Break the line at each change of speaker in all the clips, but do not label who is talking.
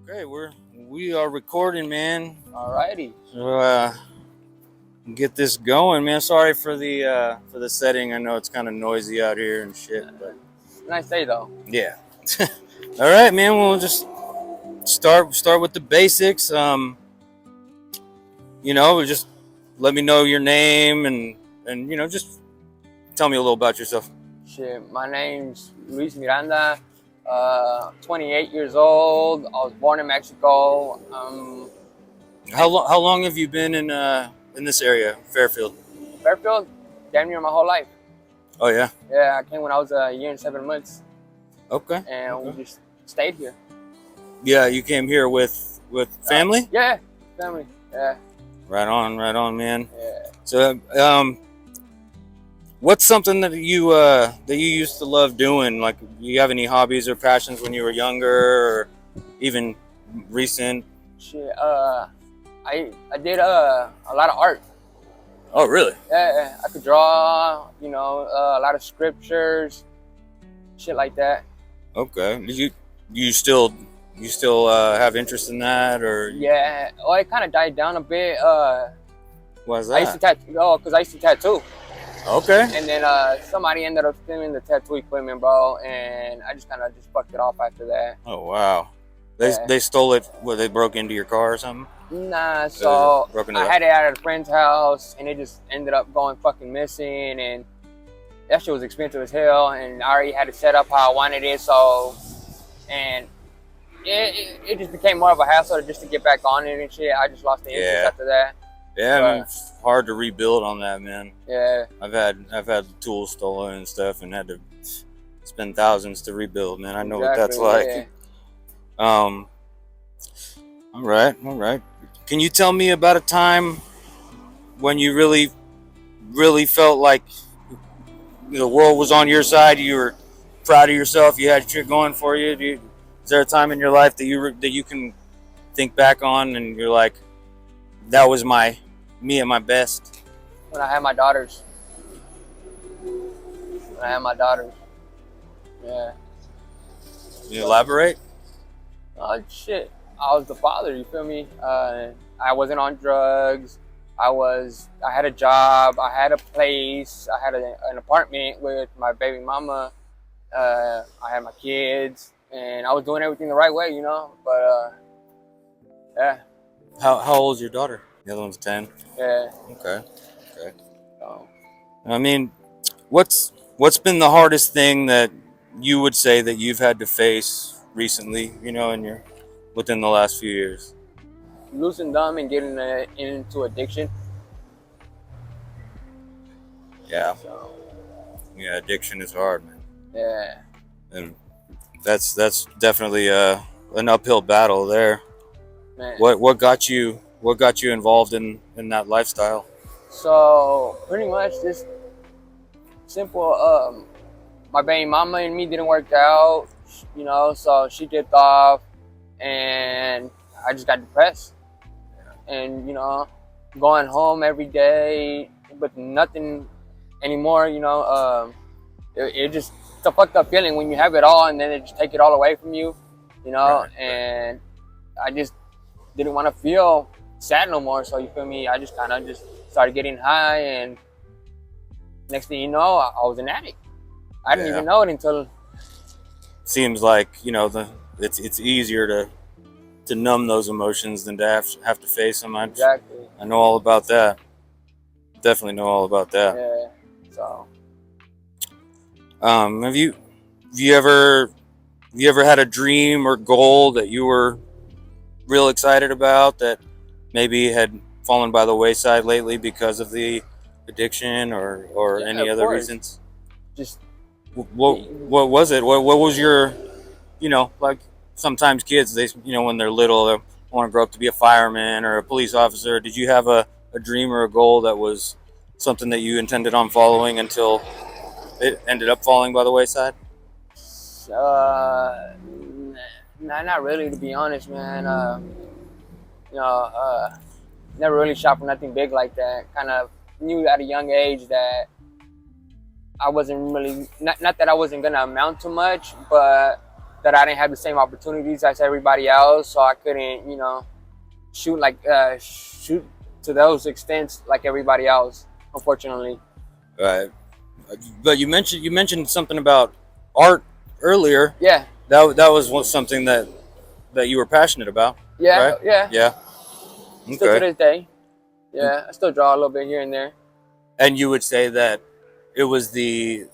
Okay, we are recording, man.
Alrighty.
So get this going, man. Sorry for the setting. I know it's kind of noisy out here and shit, but
Nice day though.
yeah. All right, man. We'll just start with the basics. Just let me know your name and just tell me a little about yourself.
Shit, my name's Luis Miranda. 28 years old. I was born in Mexico.
How long have you been in this area, Fairfield?
Fairfield, damn near my whole life.
Oh yeah.
Yeah, I came when I was a year and 7 months,
Okay.
and we just stayed here.
Yeah, you came here with family?
Yeah, family. Yeah.
Right on, man.
Yeah.
So, what's something that you used to love doing? Like, do you have any hobbies or passions when you were younger, or even recent?
Shit. I did a lot of art.
Oh, really?
Yeah, I could draw. A lot of scriptures, shit like that.
Okay. Do you still have interest in that, or?
Yeah. Well, it kind of died down a bit.
Why's
I used to
that?
tattoo. Oh, because I used to tattoo.
Okay.
And then somebody ended up stealing the tattoo equipment, bro, and I just kind of fucked it off after that.
Oh wow.
Yeah.
They stole it. What, they broke into your car or something?
Nah, so
Broken it
I
up?
had it at a friend's house, and it just ended up going fucking missing, and that shit was expensive as hell, and I already had it set up how I wanted it, so, and it just became more of a hassle just to get back on it and shit. I just lost the interest
Yeah.
after that.
Yeah, I mean, it's hard to rebuild on that, man.
Yeah.
I've had tools stolen and stuff, and had to spend thousands to rebuild, man. I know what that's like.
Yeah.
All right. Can you tell me about a time when you really felt like the world was on your side? You were proud of yourself. You had shit going for you. Is there a time in your life that you can think back on and you're like, that was me at my best?
When I had my daughters. Yeah.
Can you elaborate?
Shit. I was the father, you feel me? I wasn't on drugs. I had a job. I had a place. I had an apartment with my baby mama. I had my kids, and I was doing everything the right way, But yeah.
How old's your daughter? The other one's 10.
Yeah.
Okay.
So,
I mean, what's been the hardest thing that you would say that you've had to face recently, within the last few years?
losing them and getting into addiction.
Yeah.
So,
Yeah, addiction is hard, man.
yeah.
And that's definitely an uphill battle there.
Man.
What got you involved in that lifestyle?
So pretty much this simple. My baby mama and me didn't work out, so she dipped off, and I just got depressed. And going home every day with nothing anymore. It just, it's a fucked up feeling when you have it all and then they just take it all away from you.
Right.
And I just didn't want to feel sad no more. So you feel me? I just kind of just started getting high, and next thing you know, I was an addict. I didn't even know it until.
Seems like it's easier to numb those emotions than to have to face them.
Exactly.
I know all about that. Definitely know all about that.
Yeah. So.
Have you ever had a dream or goal that you were real excited about that maybe had fallen by the wayside lately because of the addiction or any other reasons?
Just.
What was it? What was your, like sometimes kids, they, when they're little, they want to grow up to be a fireman or a police officer. Did you have a dream or a goal that was something that you intended on following until it ended up falling by the wayside?
Nah, not really, to be honest, man. Never really shot for nothing big like that. Kind of knew at a young age that I wasn't really, not that I wasn't gonna amount to much, but that I didn't have the same opportunities as everybody else, so I couldn't, shoot to those extents like everybody else, unfortunately.
Right. But you mentioned something about art earlier.
Yeah,
That was something that you were passionate about,
yeah,
right?
yeah.
Yeah.
Still to
Okay.
this day, yeah, I still draw a little bit here and there.
And you would say that it was the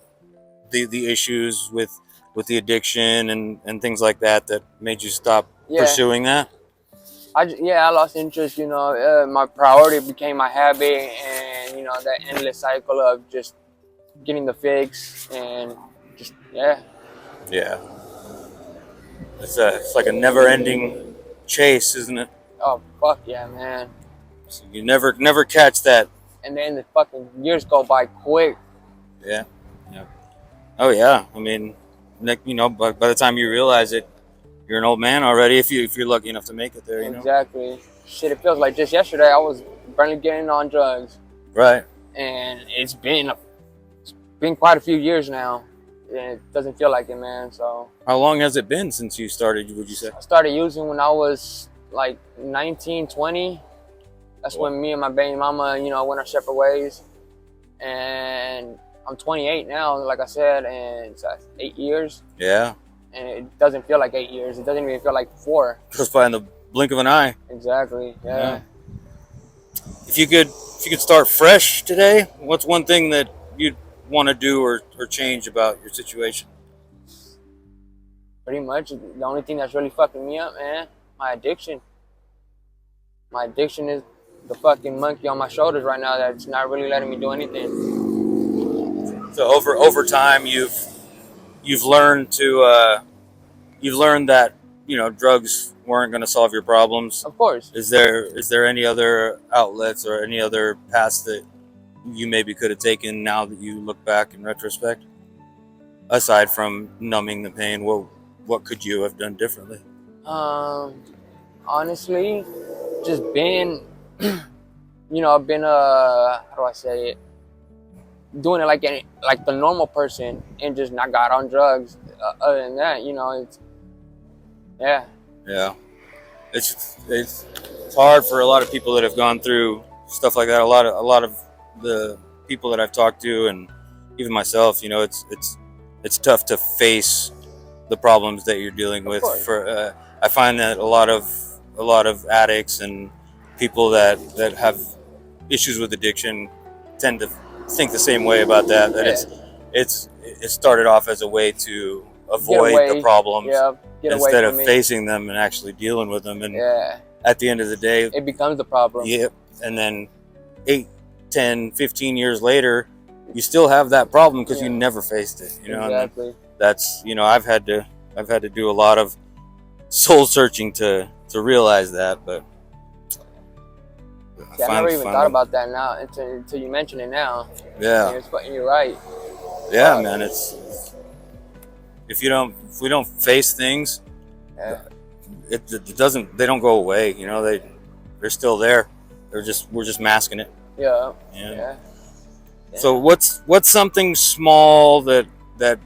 issues with the addiction and things like that that made you stop
Yeah,
pursuing that.
I lost interest. My priority became my habit, and that endless cycle of just getting the fix and just
Yeah. It's like a never-ending chase, isn't it?
oh fuck yeah, man.
So you never catch that.
And then the fucking years go by quick.
Yeah. Yeah. Oh yeah. I mean, by the time you realize it, you're an old man already. If you're lucky enough to make it there,
Exactly. Shit, it feels like just yesterday I was barely getting on drugs,
Right.
and it's been quite a few years now, and it doesn't feel like it, man. So
How long has it been since you started? Would you say?
I started using when I was like 19, 20. That's when me and my baby mama, went our separate ways. And I'm 28 now, like I said, and it's 8 years.
Yeah.
And it doesn't feel like 8 years. It doesn't even feel like 4.
Just by in the blink of an eye.
Exactly. Yeah.
If you could start fresh today, what's one thing that you'd want to do or change about your situation?
Pretty much the only thing that's really fucking me up, man, my addiction. My addiction is the fucking monkey on my shoulders right now that's not really letting me do anything.
So over time, you've learned that drugs weren't going to solve your problems.
Of course.
Is there any other outlets or any other paths that you maybe could have taken now that you look back in retrospect? Aside from numbing the pain, what could you have done differently?
Honestly, just been, how do I say it? Doing it like the normal person and just not got on drugs. Other than that, it's yeah.
Yeah, it's hard for a lot of people that have gone through stuff like that. A lot of the people that I've talked to, and even myself, it's tough to face the problems that you're dealing with. I find that a lot of addicts and people that have issues with addiction tend to think the same way about that. It started off as a way to avoid the problems instead of facing them and actually dealing with them. And at the end of the day,
it becomes a problem.
Yep. And then 8, 10, 15 years later, you still have that problem because you never faced it.
Exactly.
And that's I've had to do a lot of soul searching to realize that, but
I never even thought about that now until you mention it now.
Yeah.
You're right.
Yeah, man. If we don't face things, they don't go away. They're still there. We're just masking it.
Yeah.
So what's something small that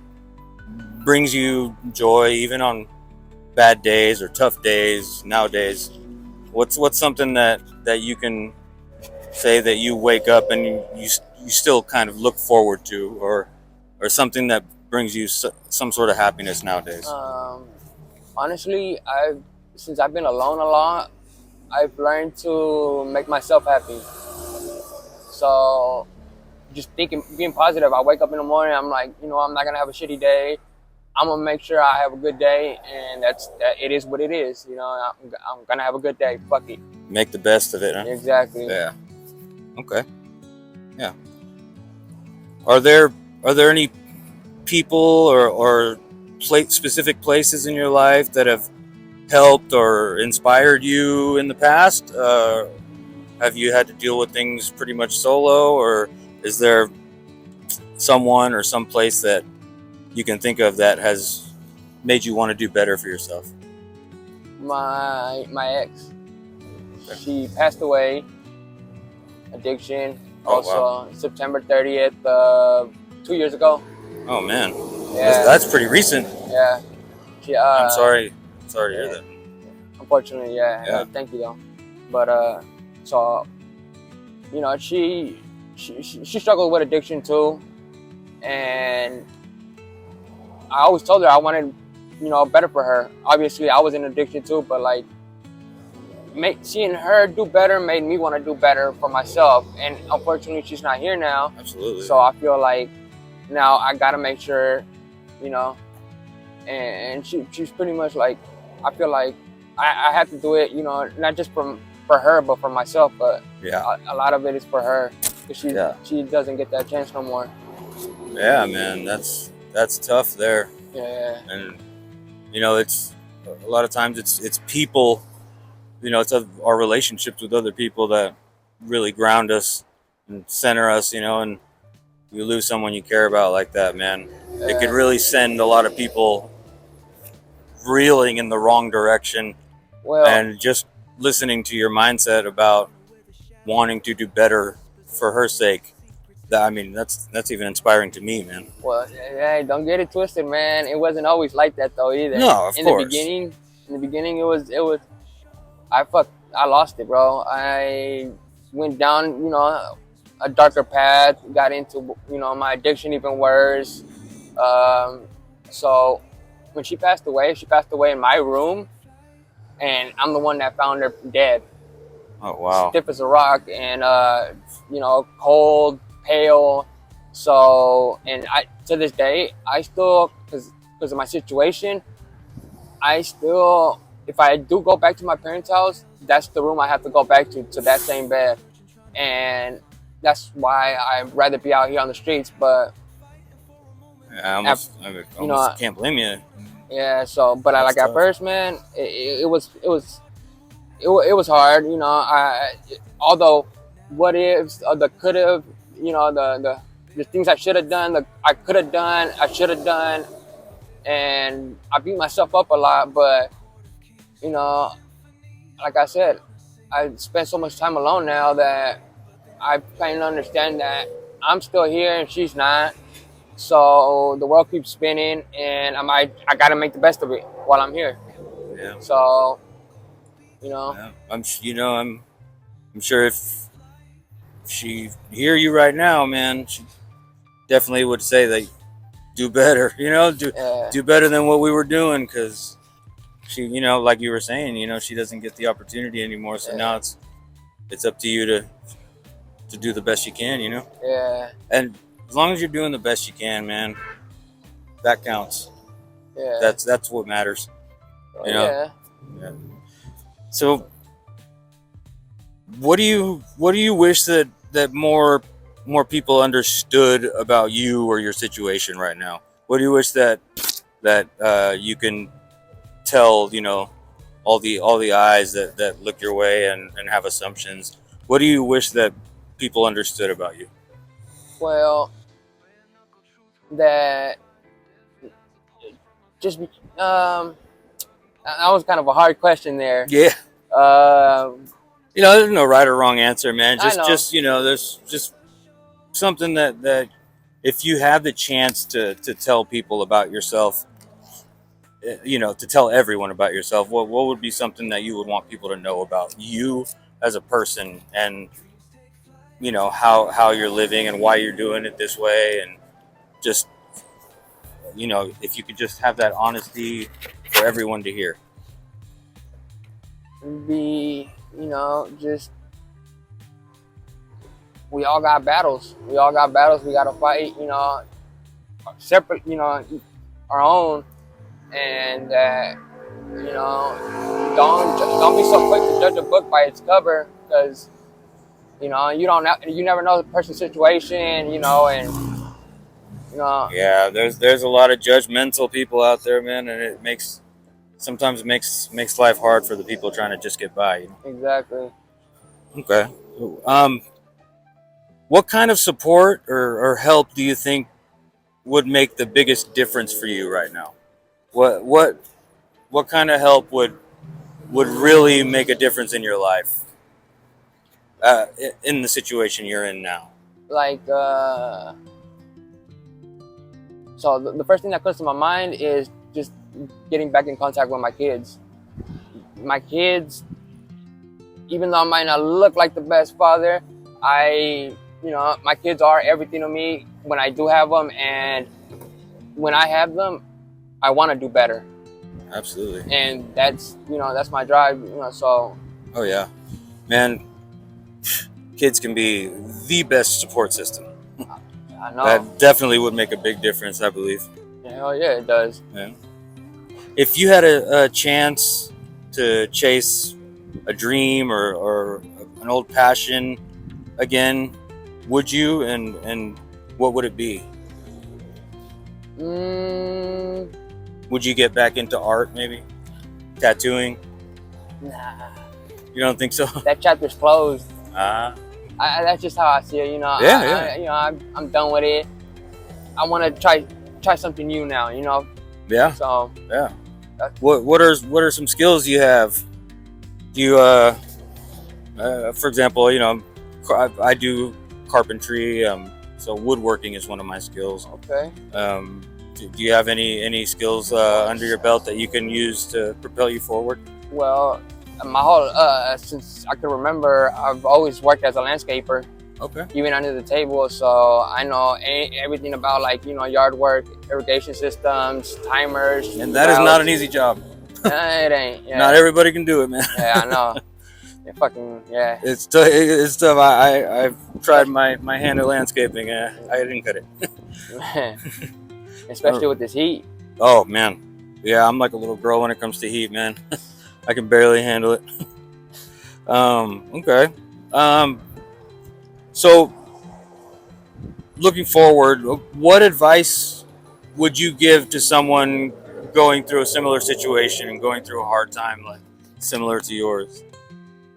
brings you joy even on bad days or tough days nowadays? What's something that you can say that you wake up and you still kind of look forward to, or something that brings you some sort of happiness nowadays?
Honestly, since I've been alone a lot, I've learned to make myself happy. So just being positive. I wake up in the morning, I'm like, I'm not gonna have a shitty day. I'm gonna make sure I have a good day, and it is what it is. I'm gonna have a good day. Fuck it.
Make the best of it, huh?
Exactly.
Yeah. Okay. Yeah. Are there any people or specific places in your life that have helped or inspired you in the past? Have you had to deal with things pretty much solo, or is there someone or some place that you can think of that has made you want to do better for yourself?
My ex, she passed away. Addiction.
Wow.
September 30th, 2 years ago.
Oh man,
Yeah.
that's pretty recent.
Yeah,
I'm sorry to hear that.
Unfortunately, yeah.
Yeah.
Thank you though. But so you know, she struggled with addiction too, and I always told her I wanted, you know, better for her. Obviously, I was in addiction too, but like, seeing her do better made me want to do better for myself. And unfortunately, she's not here now.
Absolutely.
So I feel like now I gotta make sure, you know, and she's pretty much like, I feel like I have to do it, you know, not just for her, but for myself. But
Yeah.
a lot of it is for her, because she doesn't get that chance no more.
Yeah, man, that's tough there.
Yeah.
And you know, it's a lot of times it's people, you know, it's our relationships with other people that really ground us and center us, you know. And you lose someone you care about like that, man, it could really send a lot of people reeling in the wrong direction.
Well,
and just listening to your mindset about wanting to do better for her sake, I mean, that's even inspiring to me, man.
well, hey, don't get it twisted, man. It wasn't always like that though either.
No, of
in
course.
In the beginning, it was. I lost it, bro. I went down, you know, a darker path. Got into, you know, my addiction even worse. So when she passed away in my room, and I'm the one that found her dead.
Oh wow.
Stiff as a rock, and you know, cold, pale. So, and I, to this day, I still, because of my situation, I still, if I do go back to my parents' house, that's the room I have to go back to that same bed. And that's why I'd rather be out here on the streets. But
I almost
you know,
can't blame you.
Yeah. So, but
That's
like
tough.
at first, man, it was hard. You know, although what ifs, the could have, you know, the things I should have done, I could have done, I should have done, and I beat myself up a lot. But you know, like I said, I spent so much time alone now that I kind of understand that I'm still here and she's not. So the world keeps spinning, and I gotta make the best of it while I'm here.
Yeah.
So, you know.
Yeah. I'm sure if she hear you right now, man, she definitely would say that do better. You know, do better than what we were doing, because she, you know, like you were saying, you know, she doesn't get the opportunity anymore. So now it's up to you to do the best you can, you know.
Yeah.
And as long as you're doing the best you can, man, that counts.
Yeah.
That's what matters. You know? Yeah. So, what do you wish that more people understood about you or your situation right now? What do you wish that you can tell, you know, all the eyes that look your way and have assumptions? What do you wish that people understood about you?
Well, that just that was kind of a hard question there.
Yeah. You know, there's no right or wrong answer, man. Just you know, there's just something that if you have the chance to tell people about yourself, you know, to tell everyone about yourself, what would be something that you would want people to know about you as a person, and you know how you're living and why you're doing it this way, and just, you know, if you could just have that honesty for everyone to hear.
Be, you know, just we all got battles. We gotta fight, you know, separate, you know, our own, and that, you know, don't be so quick to judge a book by its cover, because you know you never know the person's situation, you know, and you know.
Yeah, there's a lot of judgmental people out there, man, and it sometimes makes life hard for the people trying to just get by. You know?
Exactly.
Okay. What kind of support or help do you think would make the biggest difference for you right now? What kind of help would really make a difference in your life, in the situation you're in now?
Like, so the first thing that comes to my mind is just getting back in contact with my kids. My kids, even though I might not look like the best father, my kids are everything to me when I do have them, and when I have them, I want to do better.
Absolutely.
And that's my drive. So.
Oh yeah, man. Kids can be the best support system.
I know.
That definitely would make a big difference, I believe.
Hell yeah, it does.
Yeah. If you had a chance to chase a dream or an old passion again, would you? And what would it be? Would you get back into art, maybe? Tattooing?
Nah.
You don't think so?
That chapter's closed.
That's
just how I see it,
Yeah.
I'm done with it. I want to try something new now,
Yeah.
So
yeah. What are some skills you have? Do you for example, I do carpentry, so woodworking is one of my skills.
Okay.
Do you have any skills under your belt that you can use to propel you forward?
Well, my whole since I can remember, I've always worked as a landscaper.
Okay.
Even under the table, so I know everything about yard work, irrigation systems, timers.
And that is not an easy job.
It ain't. Yeah.
Not everybody can do it, man.
Yeah, I know. Yeah.
It's tough. I've tried my hand at landscaping. I didn't cut it.
Especially with this heat.
Oh man, yeah, I'm like a little girl when it comes to heat, man. I can barely handle it. Okay. So looking forward, what advice would you give to someone going through a similar situation and going through a hard time, like similar to yours?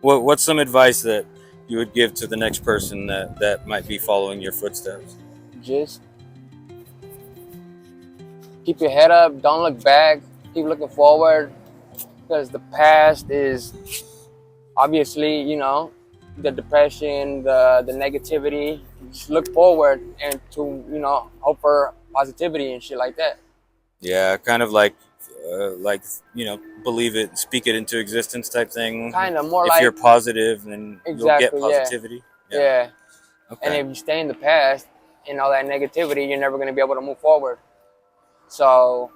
What's some advice that you would give to the next person that might be following your footsteps?
Just keep your head up. Don't look back. Keep looking forward, because the past is obviously, the depression, the negativity. Just look forward and to, hope for positivity and shit like that.
Yeah, kind of like believe it, speak it into existence type thing.
Kind of more
if
like,
you're positive, then
exactly,
you'll get positivity.
Yeah.
Okay.
And if you stay in the past and all that negativity, you're never going to be able to move forward. So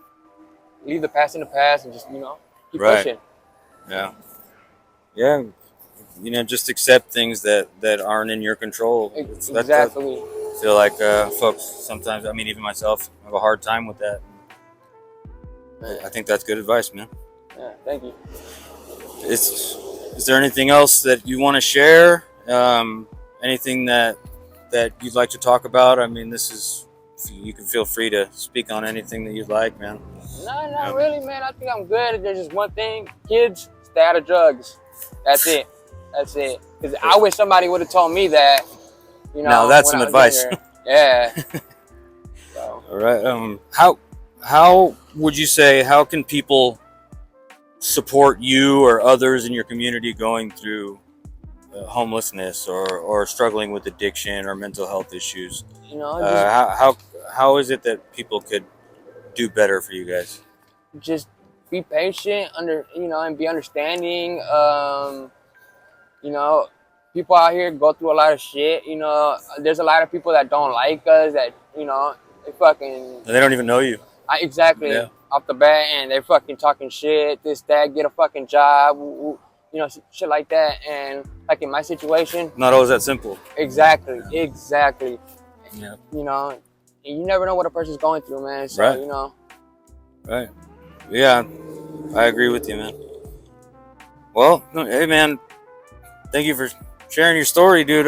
leave the past in the past and just, keep pushing.
Yeah. Yeah. Just accept things that aren't in your control.
Exactly.
I feel like folks sometimes, even myself, have a hard time with that. I think that's good advice, man.
Yeah, thank you.
Is there anything else that you want to share? Anything that you'd like to talk about? You can feel free to speak on anything that you'd like, man.
No, not really, man. I think I'm good. There's just one thing. Kids, stay out of drugs. That's it. Because I wish somebody would have told me that,
Now that's some advice.
Yeah. So.
All right. How would you say, how can people support you or others in your community going through homelessness or struggling with addiction or mental health issues? How is it that people could do better for you guys?
Just be patient, and be understanding. People out here go through a lot of shit. There's a lot of people that don't like us, that they
don't even know you.
Exactly. Yeah. Off the bat, and they're fucking talking shit, this, that, get a fucking job, shit like that. And like in my situation,
not always that simple.
Exactly.
Yeah.
You never know what a person's going through, man. So,
right. Right. Yeah, I agree with you, man. Well, hey, man, thank you for sharing your story, dude.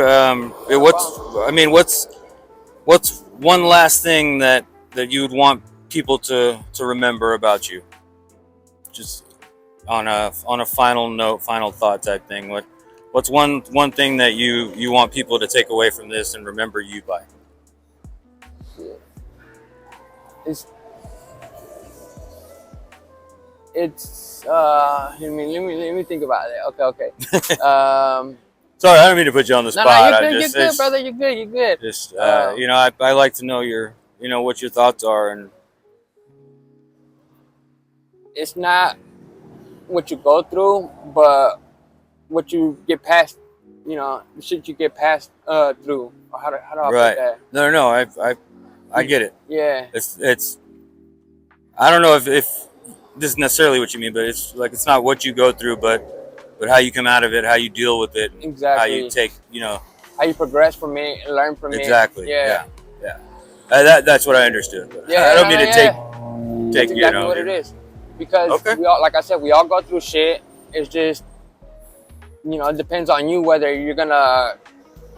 What's one last thing that you would want people to remember about you? Just on a final note, final thought type thing. What's one thing that you want people to take away from this and remember you by?
Let me think about it. Okay.
Sorry, I don't mean to put you on the spot.
No, you're good, brother. You're good.
Just I like to know what your thoughts are, and
it's not what you go through, but what you get past. You know, the shit you get past through. Or how do I
Right.
put that?
No. I get it.
Yeah.
It's. I don't know if this is necessarily what you mean, but it's like it's not what you go through, but how you come out of it, how you deal with it, how you
Exactly.
take, you know.
How you progress from it and learn from
Exactly.
it. Yeah.
Yeah. That's what I understood. But
Yeah.
I don't mean to take
That's
you
exactly
know.
what it is. Because
Okay.
we all, like I said, we all go through shit. It's just, you know, it depends on you whether you're gonna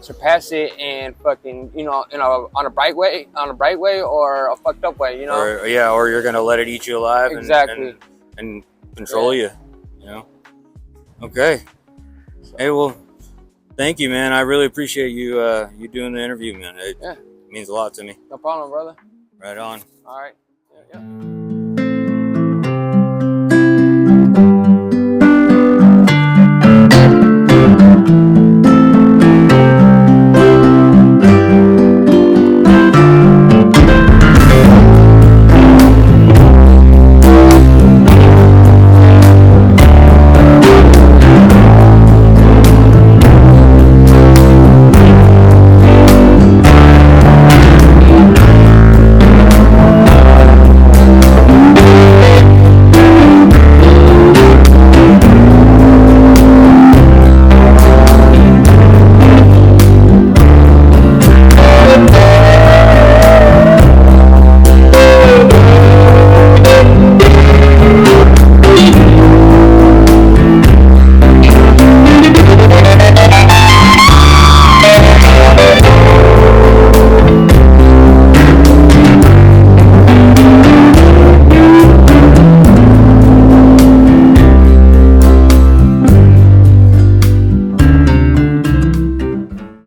surpass it and fucking, you know, on a bright way, or a fucked up way, you know.
Or you're gonna let it eat you alive.
Exactly.
And control you. You know. Okay. Hey, well, thank you, man. I really appreciate you you doing the interview, man. It means a lot to me.
No problem, brother.
Right on.
All right. Yeah.